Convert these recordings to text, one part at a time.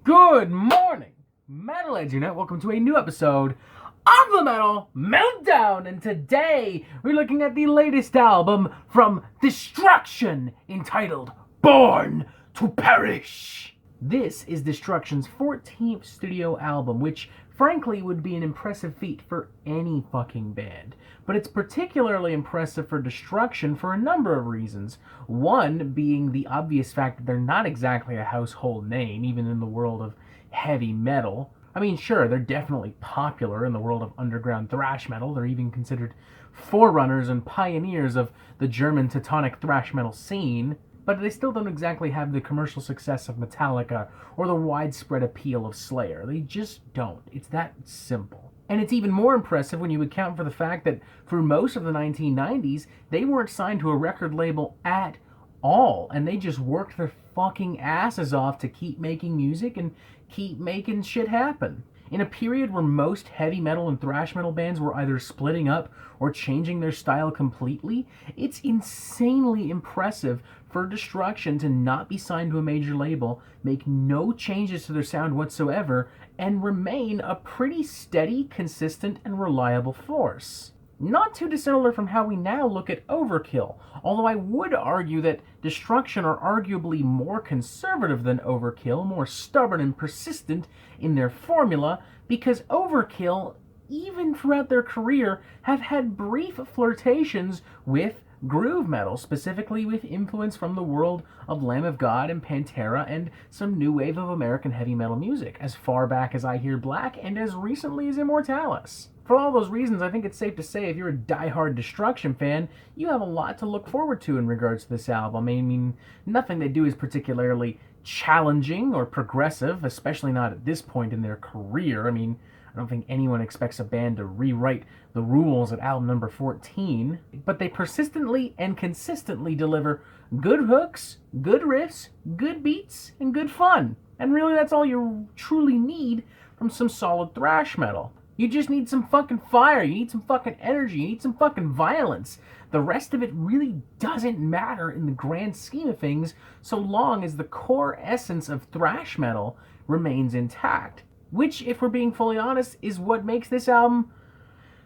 Good morning, Metalheads Unit. Welcome to a new episode of the Metal Meltdown. And today we're looking at the latest album from Destruction entitled Born to Perish. This is Destruction's 14th studio album, which frankly would be an impressive feat for any fucking band. But it's particularly impressive for Destruction for a number of reasons. One being the obvious fact that they're not exactly a household name, even in the world of heavy metal. I mean, sure, they're definitely popular in the world of underground thrash metal. They're even considered forerunners and pioneers of the German Teutonic thrash metal scene. But they still don't exactly have the commercial success of Metallica or the widespread appeal of Slayer. They just don't. It's that simple. And it's even more impressive when you account for the fact that for most of the 1990s, they weren't signed to a record label at all. And they just worked their fucking asses off to keep making music and keep making shit happen. In a period where most heavy metal and thrash metal bands were either splitting up or changing their style completely, it's insanely impressive for Destruction to not be signed to a major label, make no changes to their sound whatsoever, and remain a pretty steady, consistent, and reliable force. Not too dissimilar from how we now look at Overkill, although I would argue that Destruction are arguably more conservative than Overkill, more stubborn and persistent in their formula, because Overkill, even throughout their career, have had brief flirtations with groove metal, specifically with influence from the world of Lamb of God and Pantera and some new wave of American heavy metal music, as far back as I Hear Black and as recently as Immortalis. For all those reasons, I think it's safe to say if you're a diehard Destruction fan, you have a lot to look forward to in regards to this album. I mean, nothing they do is particularly challenging or progressive, especially not at this point in their career. I mean, I don't think anyone expects a band to rewrite the rules at album number 14, but they persistently and consistently deliver good hooks, good riffs, good beats, and good fun. And really that's all you truly need from some solid thrash metal. You just need some fucking fire, you need some fucking energy, you need some fucking violence. The rest of it really doesn't matter in the grand scheme of things, so long as the core essence of thrash metal remains intact. Which, if we're being fully honest, is what makes this album,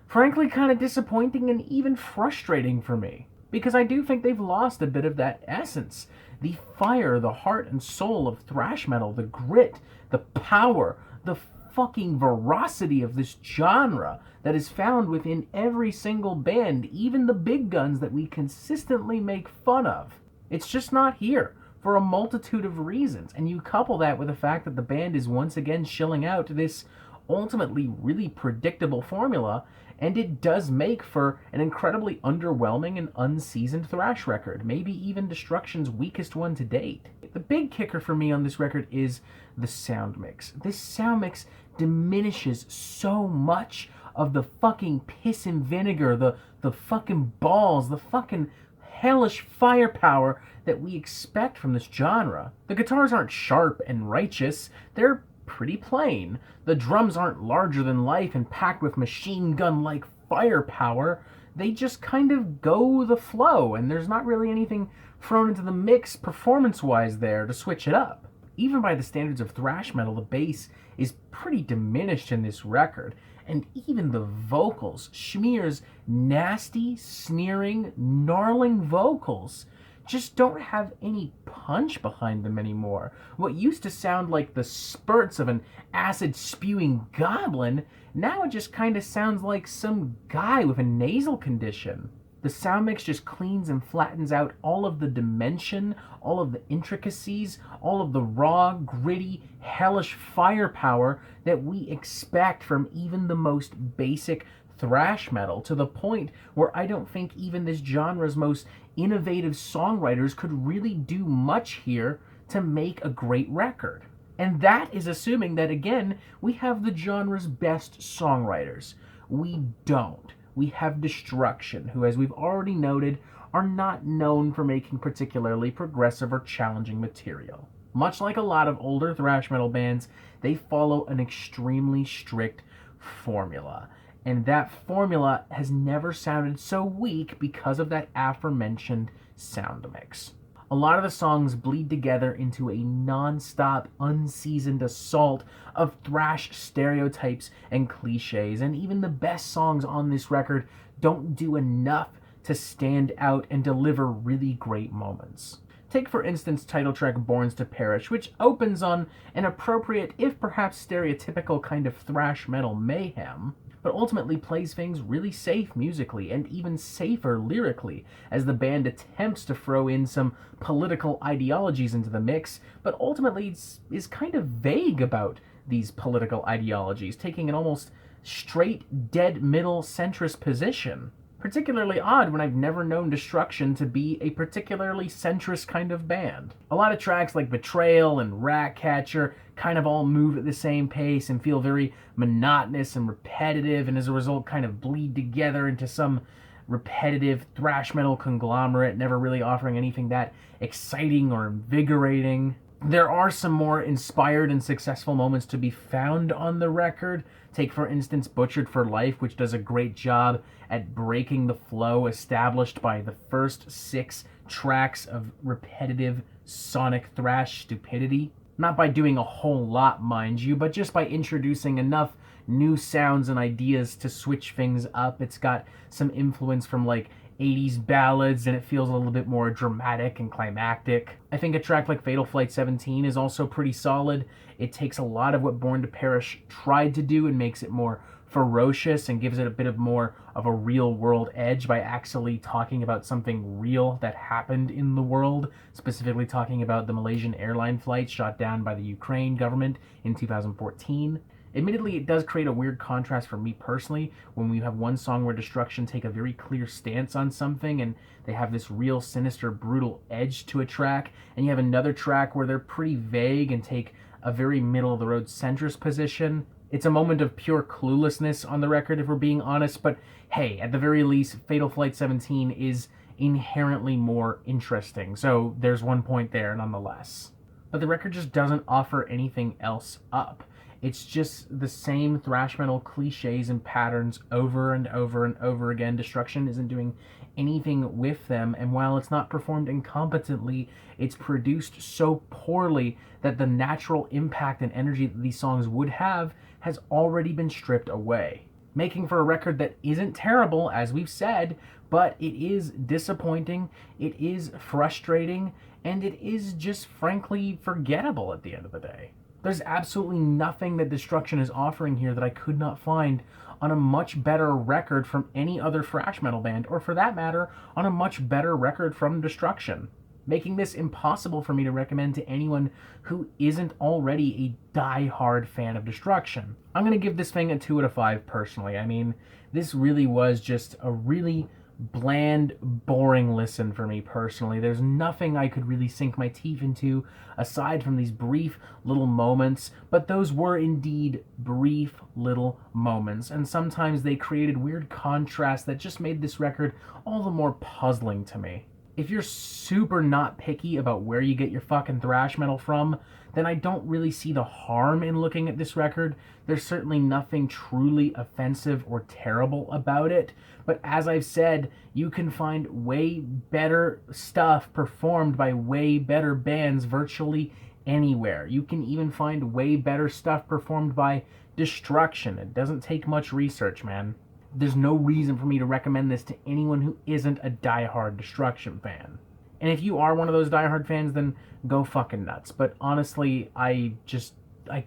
frankly, kind of disappointing and even frustrating for me. Because I do think they've lost a bit of that essence. The fire, the heart and soul of thrash metal, the grit, the power, the fucking veracity of this genre that is found within every single band, even the big guns that we consistently make fun of. It's just not here for a multitude of reasons, and you couple that with the fact that the band is once again shilling out this ultimately really predictable formula, and it does make for an incredibly underwhelming and unseasoned thrash record, maybe even Destruction's weakest one to date. The big kicker for me on this record is the sound mix. This sound mix diminishes so much of the fucking piss and vinegar, the fucking balls, the fucking hellish firepower that we expect from this genre. The guitars aren't sharp and righteous, they're pretty plain. The drums aren't larger than life and packed with machine gun-like firepower. They just kind of go the flow, and there's not really anything thrown into the mix performance-wise there to switch it up. Even by the standards of thrash metal, the bass is pretty diminished in this record, and even the vocals, Schmear's nasty, sneering, gnarling vocals, just don't have any punch behind them anymore. What used to sound like the spurts of an acid-spewing goblin, now it just kind of sounds like some guy with a nasal condition. The sound mix just cleans and flattens out all of the dimension, all of the intricacies, all of the raw, gritty, hellish firepower that we expect from even the most basic thrash metal, to the point where I don't think even this genre's most innovative songwriters could really do much here to make a great record. And that is assuming that, again, we have the genre's best songwriters. We don't. We have Destruction, who, as we've already noted, are not known for making particularly progressive or challenging material. Much like a lot of older thrash metal bands, they follow an extremely strict formula. And that formula has never sounded so weak because of that aforementioned sound mix. A lot of the songs bleed together into a non-stop, unseasoned assault of thrash stereotypes and cliches, and even the best songs on this record don't do enough to stand out and deliver really great moments. Take, for instance, title track Born to Perish, which opens on an appropriate, if perhaps stereotypical kind of thrash metal mayhem, but ultimately plays things really safe musically and even safer lyrically, as the band attempts to throw in some political ideologies into the mix, but ultimately is kind of vague about these political ideologies, taking an almost straight, dead middle centrist position. Particularly odd when I've never known Destruction to be a particularly centrist kind of band. A lot of tracks like Betrayal and Ratcatcher kind of all move at the same pace and feel very monotonous and repetitive, and as a result kind of bleed together into some repetitive thrash metal conglomerate, never really offering anything that exciting or invigorating. There are some more inspired and successful moments to be found on the record. Take, for instance, Butchered for Life, which does a great job at breaking the flow established by the first 6 tracks of repetitive sonic thrash stupidity. Not by doing a whole lot, mind you, but just by introducing enough new sounds and ideas to switch things up. It's got some influence from like 80s ballads, and it feels a little bit more dramatic and climactic. I think a track like Fatal Flight 17 is also pretty solid. It takes a lot of what Born to Perish tried to do and makes it more ferocious and gives it a bit of more of a real world edge by actually talking about something real that happened in the world, specifically talking about the Malaysian airline flight shot down by the Ukraine government in 2014. Admittedly, it does create a weird contrast for me personally when we have one song where Destruction take a very clear stance on something and they have this real sinister, brutal edge to a track, and you have another track where they're pretty vague and take a very middle-of-the-road centrist position. It's a moment of pure cluelessness on the record, if we're being honest, but hey, at the very least, Fatal Flight 17 is inherently more interesting, so there's one point there nonetheless. But the record just doesn't offer anything else up. It's just the same thrash metal cliches and patterns over and over and over again. Destruction isn't doing anything with them, and while it's not performed incompetently, it's produced so poorly that the natural impact and energy that these songs would have has already been stripped away. Making for a record that isn't terrible, as we've said, but it is disappointing, it is frustrating, and it is just frankly forgettable at the end of the day. There's absolutely nothing that Destruction is offering here that I could not find on a much better record from any other thrash metal band, or for that matter, on a much better record from Destruction, making this impossible for me to recommend to anyone who isn't already a die-hard fan of Destruction. I'm going to give this thing a 2 out of 5 personally. I mean, this really was just a really bland, boring listen for me personally. There's nothing I could really sink my teeth into aside from these brief little moments, but those were indeed brief little moments, and sometimes they created weird contrasts that just made this record all the more puzzling to me. If you're super not picky about where you get your fucking thrash metal from, then I don't really see the harm in looking at this record. There's certainly nothing truly offensive or terrible about it, but as I've said, you can find way better stuff performed by way better bands virtually anywhere. You can even find way better stuff performed by Destruction. It doesn't take much research, man. There's no reason for me to recommend this to anyone who isn't a diehard Destruction fan. And if you are one of those diehard fans, then go fucking nuts. But honestly, I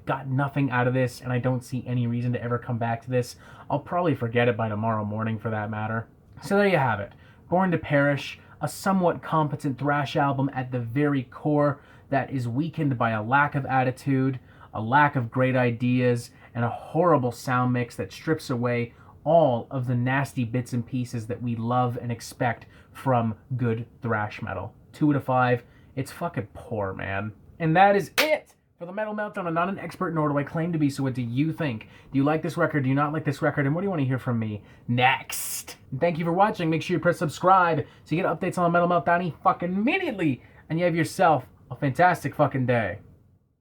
got nothing out of this, and I don't see any reason to ever come back to this. I'll probably forget it by tomorrow morning, for that matter. So there you have it. Born to Perish, a somewhat competent thrash album at the very core that is weakened by a lack of attitude, a lack of great ideas, and a horrible sound mix that strips away all of the nasty bits and pieces that we love and expect from good thrash metal. 2 out of 5. It's fucking poor, man. And that is it for the Metal Meltdown. I'm not an expert, nor do I claim to be, so what do you think? Do you like this record? Do you not like this record? And what do you want to hear from me next? And thank you for watching. Make sure you press subscribe so you get updates on the Metal Meltdown fucking immediately. And you have yourself a fantastic fucking day.